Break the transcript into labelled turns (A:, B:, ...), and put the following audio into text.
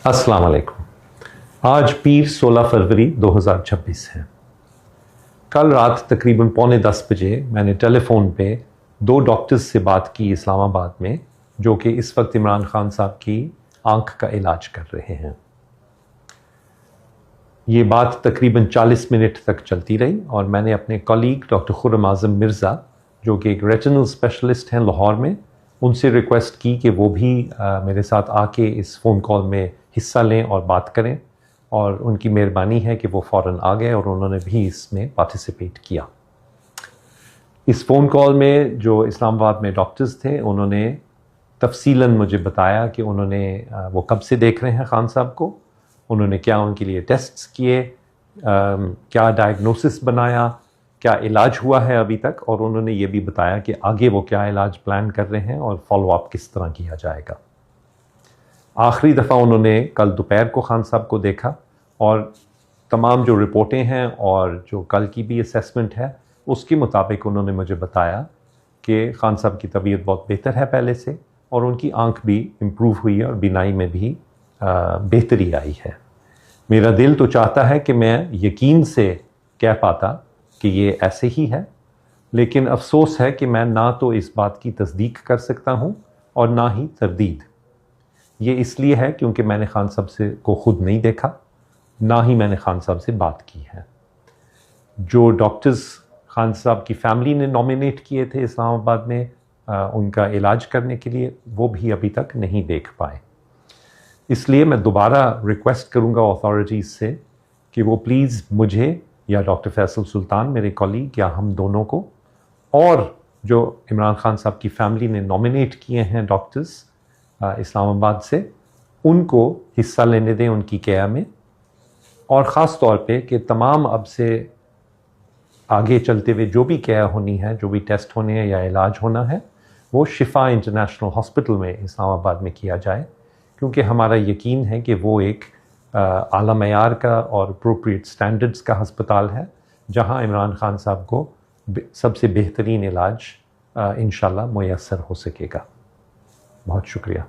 A: السلام علیکم۔ آج پیر 16 فروری 2026 ہے۔ کل رات تقریباً 9:45 بجے میں نے ٹیلی فون پہ 2 ڈاکٹرز سے بات کی اسلام آباد میں، جو کہ اس وقت عمران خان صاحب کی آنکھ کا علاج کر رہے ہیں۔ یہ بات تقریباً 40 منٹ تک چلتی رہی اور میں نے اپنے کولیگ ڈاکٹر خرم اعظم مرزا، جو کہ ایک ریٹنل اسپیشلسٹ ہیں لاہور میں، ان سے ریکویسٹ کی کہ وہ بھی میرے ساتھ آ کے اس فون کال میں حصہ لیں اور بات کریں، اور ان کی مہربانی ہے کہ وہ فوراً آ گئے اور انہوں نے بھی اس میں پارٹیسپیٹ کیا۔ اس فون کال میں جو اسلام آباد میں ڈاکٹرز تھے، انہوں نے تفصیلاً مجھے بتایا کہ انہوں نے وہ کب سے دیکھ رہے ہیں خان صاحب کو، انہوں نے کیا ان کے لیے ٹیسٹس کیے، کیا ڈائگنوسس بنایا، کیا علاج ہوا ہے ابھی تک، اور انہوں نے یہ بھی بتایا کہ آگے وہ کیا علاج پلان کر رہے ہیں اور فالو اپ کس طرح کیا جائے گا۔ آخری دفعہ انہوں نے کل دوپہر کو خان صاحب کو دیکھا، اور تمام جو رپورٹیں ہیں اور جو کل کی بھی اسیسمنٹ ہے، اس کے مطابق انہوں نے مجھے بتایا کہ خان صاحب کی طبیعت بہت بہتر ہے پہلے سے، اور ان کی آنکھ بھی امپروو ہوئی ہے اور بینائی میں بھی بہتری آئی ہے۔ میرا دل تو چاہتا ہے کہ میں یقین سے کہہ پاتا کہ یہ ایسے ہی ہے، لیکن افسوس ہے کہ میں نہ تو اس بات کی تصدیق کر سکتا ہوں اور نہ ہی تردید۔ یہ اس لیے ہے کیونکہ میں نے خان صاحب کو خود نہیں دیکھا، نہ ہی میں نے خان صاحب سے بات کی ہے۔ جو ڈاکٹرز خان صاحب کی فیملی نے نامینیٹ کیے تھے اسلام آباد میں ان کا علاج کرنے کے لیے، وہ بھی ابھی تک نہیں دیکھ پائے۔ اس لیے میں دوبارہ ریکویسٹ کروں گا اتھارٹیز سے کہ وہ پلیز مجھے یا ڈاکٹر فیصل سلطان میرے کولیگ یا ہم دونوں کو، اور جو عمران خان صاحب کی فیملی نے نامینیٹ کیے ہیں ڈاکٹرز اسلام آباد سے، ان کو حصہ لینے دیں ان کی کیئر میں، اور خاص طور پہ کہ تمام اب سے آگے چلتے ہوئے جو بھی کیئر ہونی ہے، جو بھی ٹیسٹ ہونے ہیں یا علاج ہونا ہے، وہ شفا انٹرنیشنل ہاسپٹل میں اسلام آباد میں کیا جائے، کیونکہ ہمارا یقین ہے کہ وہ ایک اعلیٰ معیار کا اور اپروپریٹ سٹینڈرڈز کا ہسپتال ہے، جہاں عمران خان صاحب کو سب سے بہترین علاج انشاءاللہ میسر ہو سکے گا۔ بہت شکریہ۔